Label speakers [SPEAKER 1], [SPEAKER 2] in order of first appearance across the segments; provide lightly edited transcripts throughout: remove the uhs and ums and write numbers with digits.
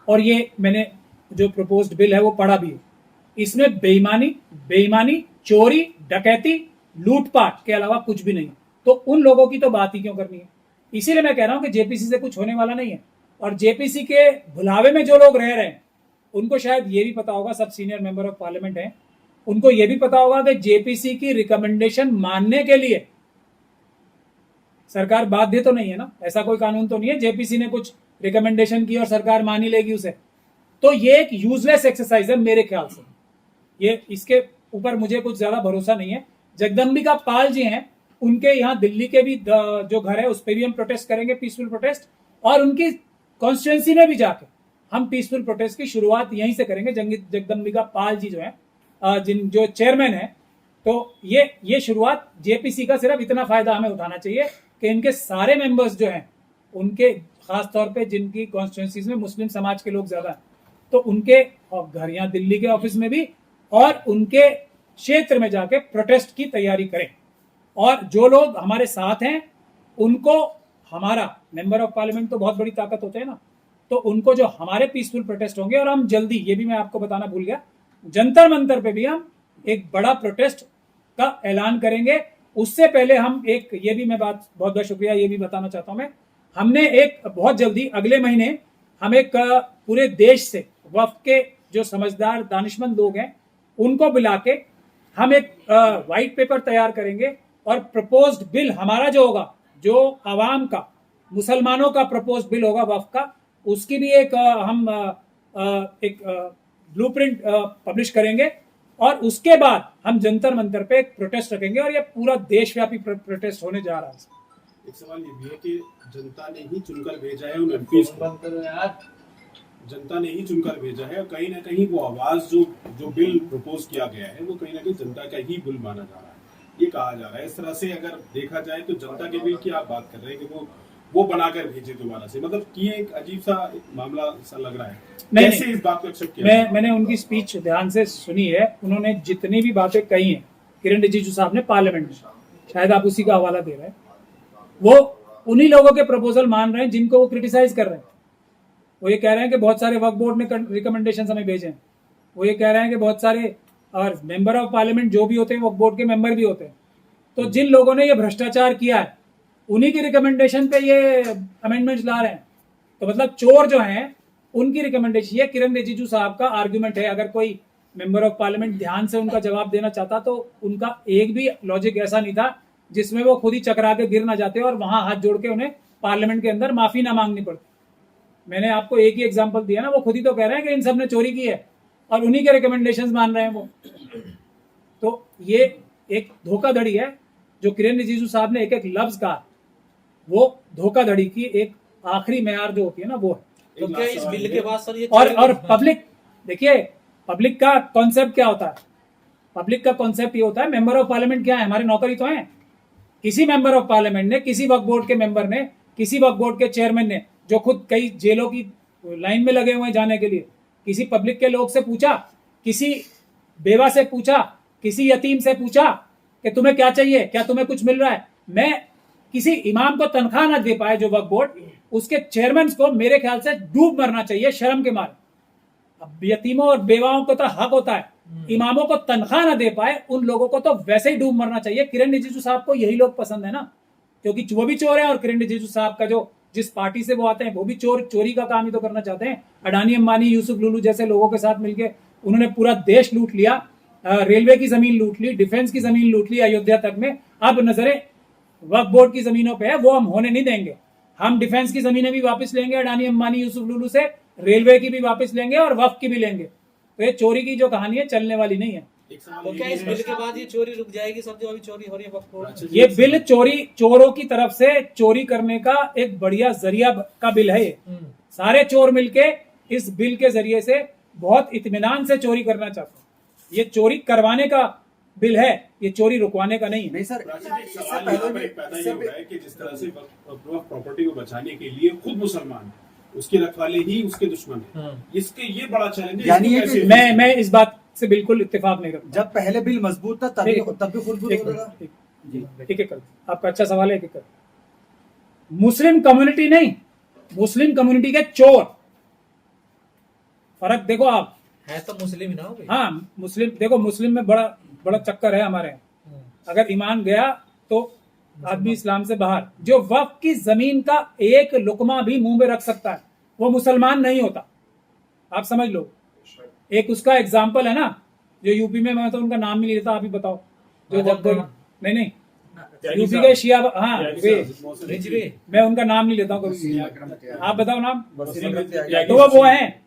[SPEAKER 1] और ये मैंने जो प्रपोज्ड बिल है वो पढ़ा भी है। इसमें बेईमानी, चोरी, डकैती, लूटपाट के अलावा कुछ भी नहीं। तो उन लोगों की तो बात ही क्यों करनी है। इसीलिए मैं कह रहा हूं कि जेपीसी से कुछ होने वाला नहीं है। और जेपीसी के भुलावे में जो लोग रह रहे हैं उनको शायद ये भी पता होगा, सब सीनियर मेंबर ऑफ पार्लियामेंट हैं, उनको ये भी पता होगा कि जेपीसी की रिकमेंडेशन मानने के लिए सरकार बाध्य तो नहीं है ना। ऐसा कोई कानून तो नहीं है जेपीसी ने कुछ रिकमेंडेशन की और सरकार मान ही लेगी उसे। तो ये एक यूजलेस एक्सरसाइज है मेरे ख्याल से। ये इसके ऊपर मुझे कुछ ज्यादा भरोसा नहीं है। जगदम्बिका पाल जी हैं, उनके यहाँ दिल्ली के भी जो घर है उस पर भी हम प्रोटेस्ट करेंगे, पीसफुल प्रोटेस्ट, और उनकी कॉन्स्टिट्यूंसी में भी जाके हम पीसफुल प्रोटेस्ट की शुरुआत यहीं से करेंगे। जगदम्बिका पाल जी जो है, जो चेयरमैन है, तो ये शुरुआत जेपीसी का सिर्फ इतना फायदा हमें उठाना चाहिए कि इनके सारे मेंबर्स जो हैं, उनके खास तौर पे जिनकी कॉन्स्टिट्यूंसीज में मुस्लिम समाज के लोग ज्यादा हैं, तो उनके घर यहाँ दिल्ली के ऑफिस में भी और उनके क्षेत्र में जाके प्रोटेस्ट की तैयारी करें। और जो लोग हमारे साथ हैं उनको, हमारा मेंबर ऑफ पार्लियामेंट तो बहुत बड़ी ताकत होते हैं ना, तो उनको जो हमारे पीसफुल प्रोटेस्ट होंगे, और हम जल्दी, ये भी मैं आपको बताना भूल गया, जंतर मंतर पे भी हम एक बड़ा प्रोटेस्ट का ऐलान करेंगे। उससे पहले हम एक, ये भी मैं बात, बहुत बहुत शुक्रिया, ये भी बताना चाहता हूं मैं, हमने एक बहुत जल्दी अगले महीने हम एक पूरे देश से वक्फ के जो समझदार दानिशमंद लोग हैं उनको बुला के हम एक व्हाइट पेपर तैयार करेंगे। और प्रपोज्ड बिल हमारा जो होगा, जो आवाम का, मुसलमानों का प्रपोज्ड बिल होगा वक्फ का, उसकी भी एक हम एक ब्लूप्रिंट पब्लिश करेंगे। और उसके बाद हम जंतर मंतर पे एक प्रोटेस्ट रखेंगे और ये पूरा देशव्यापी प्रोटेस्ट होने जा रहा है।
[SPEAKER 2] एक सवाल ये भी है कि जनता ने ही चुनकर भेजा है उन एमपीज को, जनता ने ही चुनकर भेजा है, और कहीं ना कहीं वो आवाज जो बिल प्रपोज किया गया है वो कहीं ना कहीं जनता का ही बिल माना जा रहा है, ये कहा जा रहा है। इस तरह से अगर देखा जाए तो जनता के बिल की आप बात कर रहे हैं कि वो बनाकर भेजे दोबारा से, मतलब कि एक अजीब सा मामला सा लग रहा है। कैसे इस बात को एक्सेप्ट किया?
[SPEAKER 1] मैंने उनकी स्पीच ध्यान से सुनी है। उन्होंने जितनी भी बातें कही हैं, किरण रिजिजू साहब ने पार्लियामेंट में, शायद आप उसी का हवाला दे रहे हैं, वो उन्हीं लोगों के प्रपोजल मान रहे हैं जिनको वो क्रिटिसाइज कर रहे हैं। वो ये कह रहे हैं कि बहुत सारे वक्फ बोर्ड ने रिकमेंडेशन हमें भेजे हैं। वो ये कह रहे हैं कि बहुत सारे, और मेंबर ऑफ पार्लियामेंट जो भी होते हैं वक्फ बोर्ड के मेंबर भी होते हैं। तो जिन लोगों ने ये भ्रष्टाचार किया है उन्हीं की रिकमेंडेशन पे ये अमेंडमेंट्स ला रहे हैं। तो मतलब चोर जो हैं उनकी रिकमेंडेशन, ये किरण रिजिजू साहब का आर्ग्यूमेंट है। अगर कोई मेंबर ऑफ पार्लियामेंट ध्यान से उनका जवाब देना चाहता तो उनका एक भी लॉजिक ऐसा नहीं था जिसमें वो खुद ही चकरा के गिर ना जाते और वहां हाथ जोड़ के उन्हें पार्लियामेंट के अंदर माफी ना मांगनी पड़ती। मैंने आपको एक ही एग्जाम्पल दिया ना, वो खुद ही तो कह रहे हैं कि इन सब ने चोरी की है और उन्हीं के रिकमेंडेशंस मान रहे हैं वो। तो ये एक धोखाधड़ी है जो किरण रिजिजू साहब ने एक एक लफ्ज कहा, वो धोखाधड़ी की एक आखिरी मेयार जो होती है ना वो है।
[SPEAKER 3] तो क्या इस बिल के बाद सर ये
[SPEAKER 1] और पब्लिक, देखिए पब्लिक का कॉन्सेप्ट क्या होता है? पब्लिक का कॉन्सेप्ट ये होता है, मेंबर ऑफ पार्लियामेंट क्या है, हमारे नौकरी तो हैं। किसी मेंबर ऑफ पार्लियामेंट ने, किसी वक्फ बोर्ड के मेंबर ने, किसी वक्फ बोर्ड के चेयरमैन ने, जो खुद कई जेलों की लाइन में लगे हुए हैं जाने के लिए, किसी पब्लिक के लोग से पूछा, किसी बेवा से पूछा, किसी यतीम से पूछा कि तुम्हें क्या चाहिए, क्या तुम्हें कुछ मिल रहा है? मैं किसी इमाम को तनख्वाह ना दे पाए जो वक्फ बोर्ड, उसके चेयरमैन को मेरे ख्याल से डूब मरना चाहिए शर्म के मारे। अब यतीमों और बेवाओं को तो हक होता है, इमामों को तनख्वाह ना दे पाए उन लोगों को तो वैसे ही डूब मरना चाहिए। किरण रिजिजू साहब को यही लोग पसंद है ना, क्योंकि वो भी चोर है और किरण रिजिजू साहब का जो जिस पार्टी से वो आते हैं वो भी चोरी का काम ही तो करना चाहते हैं। अडानी, अंबानी, यूसुफ लुलू जैसे लोगों के साथ मिलकर उन्होंने पूरा देश लूट लिया, रेलवे की जमीन लूट ली, डिफेंस की जमीन लूट ली अयोध्या तक में। अब नजरें वक्फ बोर्ड की जमीनों पे है, वो हम होने नहीं देंगे। हम डिफेंस की जमीनें भी वापस लेंगे अडानी, अंबानी, यूसुफ लुलू से, रेलवे की भी वापस लेंगे और वक्फ की भी लेंगे। तो ये चोरी की जो कहानी है चलने वाली नहीं है।
[SPEAKER 3] तो क्या इस बिल के बाद ये चोरी रुक जाएगी सब, जो अभी चोरी हो रही है वक्फ बोर्ड?
[SPEAKER 1] ये बिल चोरों की तरफ से चोरी करने का एक बढ़िया जरिया का बिल है। ये सारे चोर मिलके इस बिल के जरिए से बहुत इत्मीनान से चोरी करना चाहते हैं। ये चोरी करवाने का बिल है, ये चोरी रुकवाने का नहीं है।
[SPEAKER 2] नहीं सर, सवाल यहाँ पर एक पैदा ये हो रहा है कि जिस तरह से वक्फ प्रॉपर्टी को बचाने के लिए खुद मुसलमान उसके रखवाले ही उसके दुश्मन है, इसके ये बड़ा चैलेंज है।
[SPEAKER 1] मैं इस बात से बिल्कुल इत्तेफाक नहीं करता।
[SPEAKER 4] जब पहले बिल मजबूत था तब भी खुद
[SPEAKER 1] एक आपका अच्छा सवाल है। एक मुस्लिम कम्युनिटी नहीं, मुस्लिम कम्युनिटी के चोर फर्क देखो आप।
[SPEAKER 3] है तो मुस्लिम ही ना हो भाई।
[SPEAKER 1] हाँ मुस्लिम, देखो मुस्लिम में बड़ा बड़ा चक्कर है हमारे यहाँ। अगर ईमान गया तो आदमी इस्लाम से बाहर। जो वक्फ की जमीन का एक लुकमा भी मुंह में रख सकता है वो मुसलमान नहीं होता, आप समझ लो। एक उसका एग्जाम्पल है ना, जो यूपी में, मैं तो उनका नाम नहीं लेता, आप ही बताओ। जो नहीं नहीं यूपी के शिया, हाँ वे,
[SPEAKER 3] रिजवी।
[SPEAKER 1] मैं उनका नाम नहीं लेता हूँ कभी, आप बताओ नाम। तो वो हैं,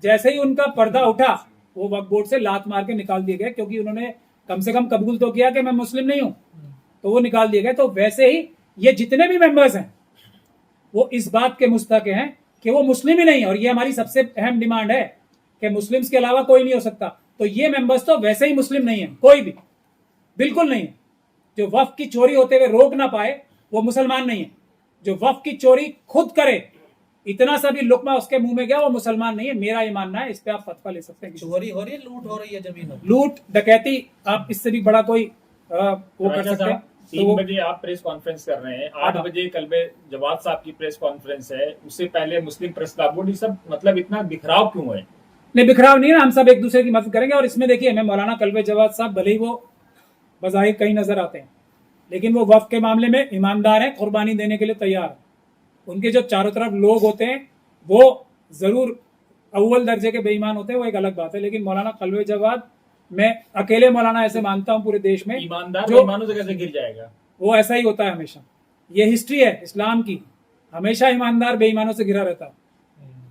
[SPEAKER 1] जैसे ही उनका पर्दा उठा वो वक्फ बोर्ड से लात मार के निकाल दिए गए, क्योंकि उन्होंने कम से कम कबूल तो किया कि मैं मुस्लिम नहीं हूं, तो वो निकाल दिए गए। तो वैसे ही ये जितने भी मेंबर्स हैं वो इस बात के मुस्तक हैं कि वो मुस्लिम ही नहीं है, और ये हमारी सबसे अहम डिमांड है कि मुस्लिम्स के अलावा कोई नहीं हो सकता। तो ये मेंबर्स तो वैसे ही मुस्लिम नहीं है, कोई भी बिल्कुल नहीं है। जो वक्फ की चोरी होते हुए रोक ना पाए वो मुसलमान नहीं है। जो वक्फ की चोरी खुद करे, इतना सा भी लुकमा उसके मुंह में गया, वो मुसलमान नहीं है। मेरा ये मानना है, इस पे आप फतवा ले सकते हैं।
[SPEAKER 3] चोरी हो रही है, लूट हो रही है जमीन में।
[SPEAKER 1] लूट डकैती, आप इससे भी बड़ा कोई वो कर सकते हैं।
[SPEAKER 5] 3 बजे आप प्रेस कॉन्फ्रेंस कर रहे हैं, 8 बजे कल्बे जवाद साहब की प्रेस कॉन्फ्रेंस है, उससे पहले मुस्लिम प्रेस क्लब बोर्ड, ये सब मतलब इतना बिखराव क्यों है?
[SPEAKER 1] नहीं बिखराव नहीं है, हम सब एक दूसरे की मदद करेंगे। और इसमें देखिए, हमें मौलाना कल्बे जवाद साहब भले ही वो बज़ाहिर कहीं नजर आते हैं, लेकिन वो वक्फ के मामले में ईमानदार है, कुर्बानी देने के लिए तैयार है। उनके जो चारों तरफ लोग होते हैं वो जरूर अव्वल दर्जे के बेईमान होते हैं, वो एक अलग बात है। लेकिन मौलाना कल्बे जवाद, मैं अकेले मौलाना ऐसे मानता हूं पूरे देश में,
[SPEAKER 5] ईमानदार
[SPEAKER 1] जो
[SPEAKER 5] बेईमानों से कैसे गिर जाएगा?
[SPEAKER 1] वो ऐसा ही होता है हमेशा। ये हिस्ट्री है इस्लाम की, हमेशा ईमानदार बेईमानों से घिरा रहता है,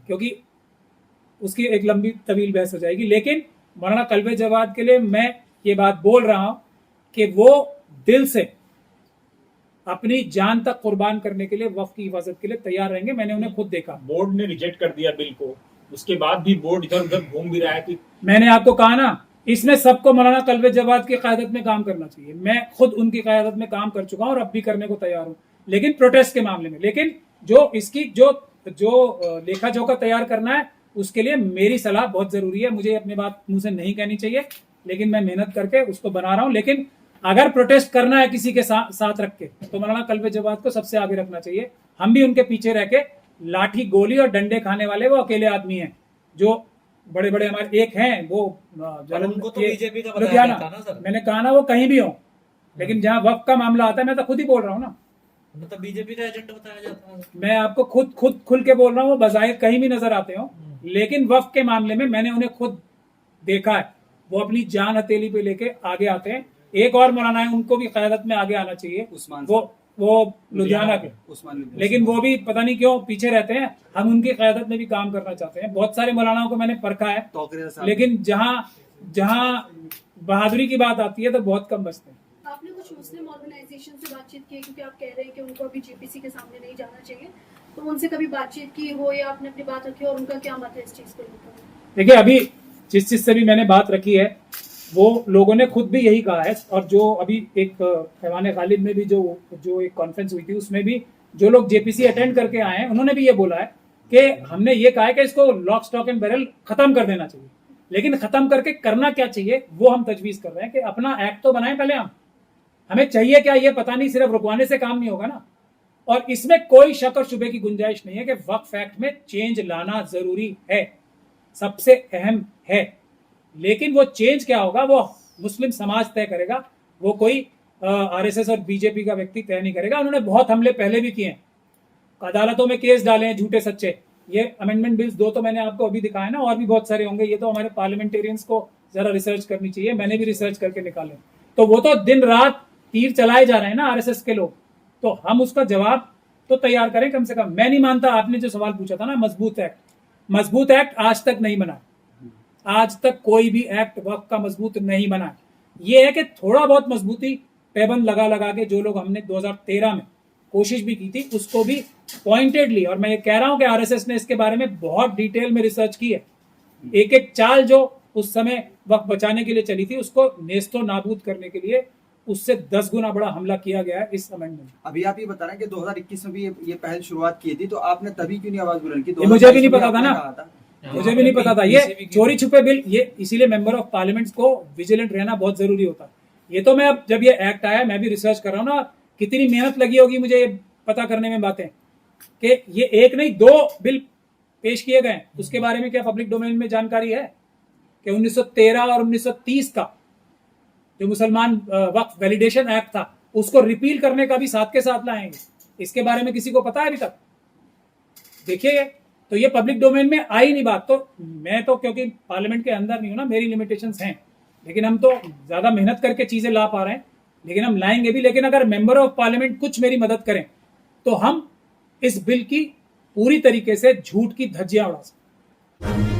[SPEAKER 1] क्योंकि उसकी एक लंबी तवील बहस हो जाएगी। लेकिन मौलाना कल्बे जवाद के लिए मैं ये बात बोल रहा हूं कि वो दिल से अपनी जान तक कुर्बान करने के लिए, वक्फ की हिफाजत के लिए तैयार रहेंगे। मैंने उन्हें खुद देखा।
[SPEAKER 5] बोर्ड ने रिजेक्ट कर दिया बिल को, उसके बाद भी बोर्ड इधर उधर घूम भी रहा है कि
[SPEAKER 1] मैंने आपको कहा ना, इसमें सबको मौलाना कल्बे जवाद की क़यादत में काम करना चाहिए। मैं खुद उनकी क़यादत में काम कर चुका हूं और अब भी करने को तैयार हूं, लेकिन प्रोटेस्ट के मामले में। लेकिन जो इसकी जो लेखा जोखा तैयार करना है, उसके लिए मेरी सलाह बहुत जरूरी है। मुझे अपनी बात मुंह से नहीं कहनी चाहिए, लेकिन मैं मेहनत करके उसको बना रहा हूं। लेकिन अगर प्रोटेस्ट करना है किसी के साथ रख के, तो मौलाना कल्बे जवाद को सबसे आगे रखना चाहिए। हम भी उनके पीछे रह के, लाठी गोली और डंडे खाने वाले वो अकेले आदमी हैं। जो बड़े बड़े हमारे एक हैं, वो
[SPEAKER 3] उनको तो बीजेपी का बताया
[SPEAKER 1] लुधियाना,
[SPEAKER 3] था ना सर।
[SPEAKER 1] मैंने कहा ना वो कहीं भी हो, लेकिन जहां वक्फ का मामला आता है, मैं तो खुद ही बोल रहा हूँ ना,
[SPEAKER 3] मतलब बीजेपी का एजेंट बताया जाता है।
[SPEAKER 1] मैं आपको खुद खुल के बोल रहा हूँ। वो बज़ाहिर कहीं भी नजर आते हो, लेकिन वक्फ के मामले में मैंने उन्हें खुद देखा है। वो अपनी जान हथेली पे लेके आगे आते हैं। एक और मौलाना है, उनको भी क़यादत में आगे आना चाहिए,
[SPEAKER 4] उस्मान
[SPEAKER 1] वो लुधियाना के,
[SPEAKER 4] उस्मान,
[SPEAKER 1] लेकिन वो भी पता नहीं क्यों पीछे रहते हैं। हम उनकी क़यादत में भी काम करना चाहते हैं। बहुत सारे मौलानाओं को मैंने परखा है, लेकिन जहां बहादुरी की बात आती है तो बहुत कम बचते हैं।
[SPEAKER 6] आपने कुछ मुस्लिम ऑर्गेनाइजेशन से बातचीत की, क्योंकि आप कह रहे हैं कि उनको अभी जेपीसी के सामने नहीं जाना चाहिए, तो उनसे कभी बातचीत की हो या आपने अपनी बात रखी, और उनका क्या मत है इस चीज को लेकर?
[SPEAKER 1] देखिए, अभी जिस चीज से भी मैंने बात रखी है, वो लोगों ने खुद भी यही कहा है। और जो अभी एक ऐवान गालिब में भी जो एक कॉन्फ्रेंस हुई थी, उसमें भी जो लोग जेपीसी अटेंड करके आए हैं, उन्होंने भी ये बोला है कि हमने ये कहा है कि इसको लॉक स्टॉक एंड बैरल खत्म कर देना चाहिए। लेकिन खत्म करके करना क्या चाहिए, वो हम तजवीज कर रहे हैं कि अपना एक्ट तो बनाएं पहले। हमें चाहिए क्या, ये पता नहीं, सिर्फ रुकवाने से काम नहीं होगा ना। और इसमें कोई शक और शुबे की गुंजाइश नहीं है कि वक्फ एक्ट में चेंज लाना जरूरी है, सबसे अहम है। लेकिन वो चेंज क्या होगा, वो मुस्लिम समाज तय करेगा, वो कोई आरएसएस और बीजेपी का व्यक्ति तय नहीं करेगा। उन्होंने बहुत हमले पहले भी किए हैं, अदालतों में केस डाले हैं झूठे सच्चे। ये अमेंडमेंट बिल्स 2 तो मैंने आपको अभी दिखाया ना, और भी बहुत सारे होंगे। ये तो हमारे पार्लियामेंटेरियंस को जरा रिसर्च करनी चाहिए, मैंने भी रिसर्च करके निकाले। तो वो तो दिन रात तीर चलाए जा रहे हैं ना आरएसएस के लोग, तो हम उसका जवाब तो तैयार करें कम से कम। मैं नहीं मानता, आपने जो सवाल पूछा था ना, मजबूत एक्ट आज तक नहीं बना। आज तक कोई भी एक्ट वक्फ का मजबूत नहीं बना। ये है कि थोड़ा बहुत मजबूती पैबंद लगा के, जो लोग हमने 2013 में कोशिश भी की थी, उसको भी पॉइंटेडली, और मैं ये कह रहा हूं कि आरएसएस ने इसके बारे में बहुत डिटेल में रिसर्च की है। एक एक चाल जो उस समय वक्त बचाने के लिए चली थी, उसको नेस्तो नाबूद करने के लिए उससे 10 गुना बड़ा हमला किया गया है इस अमेंडमेंट।
[SPEAKER 4] अभी आप ये बता रहे हैं कि 2021 में भी ये पहल शुरुआत की थी, तो आपने तभी क्यों नहीं आवाज बुलंद की?
[SPEAKER 1] मुझे भी नहीं पता था ना, मुझे भी नहीं पता था। ये चोरी छुपे बिल, ये इसीलिए मेंबर ऑफ पार्लियामेंट को विजिलेंट रहना बहुत जरूरी होता है। ये तो मैं अब जब ये एक्ट आया, मैं भी रिसर्च कर रहा हूँ ना, कितनी मेहनत लगी होगी मुझे ये पता करने में बातें कि ये एक नहीं 2 बिल पेश किए गए उसके बारे में क्या पब्लिक डोमेन में जानकारी है कि 1913 और 1930 का जो मुसलमान वक्फ वैलिडेशन एक्ट था उसको रिपील करने का भी साथ के साथ लाएंगे? इसके बारे में किसी को पता है अभी तक? देखिए, तो ये पब्लिक डोमेन में आई नहीं बात। तो मैं तो क्योंकि पार्लियामेंट के अंदर नहीं हूं ना, मेरी लिमिटेशंस हैं, लेकिन हम तो ज्यादा मेहनत करके चीजें ला पा रहे हैं, लेकिन हम लाएंगे भी। लेकिन अगर मेंबर ऑफ पार्लियामेंट कुछ मेरी मदद करें तो हम इस बिल की पूरी तरीके से झूठ की धज्जियां उड़ा सकते हैं।